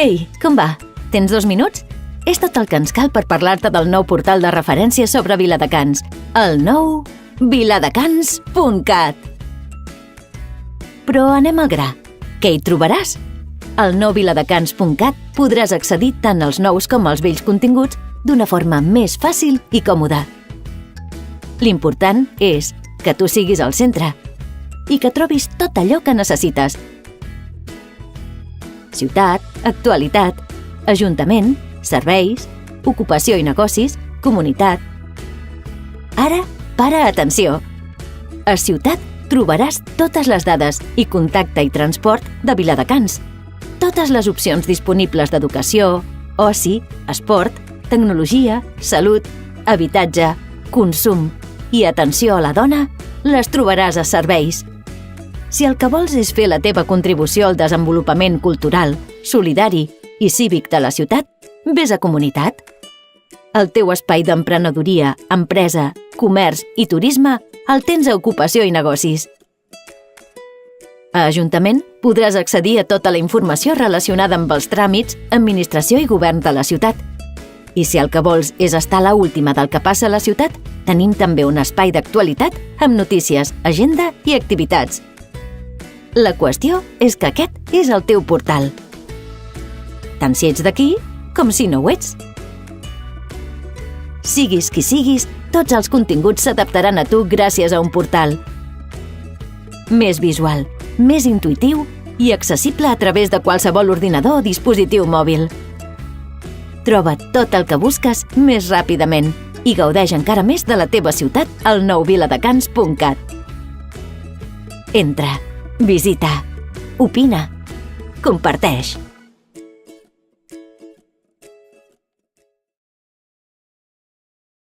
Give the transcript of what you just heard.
Ei, com va? Tens 2 minuts? És tot el que ens cal per parlar-te del nou portal de referència sobre Viladecans, el nou viladecans.cat. Però anem al gra. Què hi trobaràs? Al nou viladecans.cat podràs accedir tant als nous com als vells continguts d'una forma més fàcil i còmoda. L'important és que tu siguis al centre i que trobis tot allò que necessites. Ciutat, actualitat, ajuntament, serveis, ocupació i negocis, comunitat. Ara, para atenció! A Ciutat trobaràs totes les dades i contacte i transport de Viladecans. Totes les opcions disponibles d'educació, oci, esport, tecnologia, salut, habitatge, consum i atenció a la dona les trobaràs a serveis. Si el que vols és fer la teva contribució al desenvolupament cultural, solidari i cívic de la ciutat, vés a Comunitat. El teu espai d'emprenedoria, empresa, comerç i turisme el tens a Ocupació i Negocis. A Ajuntament podràs accedir a tota la informació relacionada amb els tràmits, administració i govern de la ciutat. I si el que vols és estar a la última del que passa a la ciutat, tenim també un espai d'actualitat amb notícies, agenda i activitats. La qüestió és que aquest és el teu portal. Tant si ets d'aquí com si no ho ets. Siguis qui siguis, tots els continguts s'adaptaran a tu gràcies a un portal. Més visual, més intuïtiu i accessible a través de qualsevol ordinador o dispositiu mòbil. Troba tot el que busques més ràpidament i gaudeix encara més de la teva ciutat al nou viladecans.cat. Entra, visita, opina, comparteix.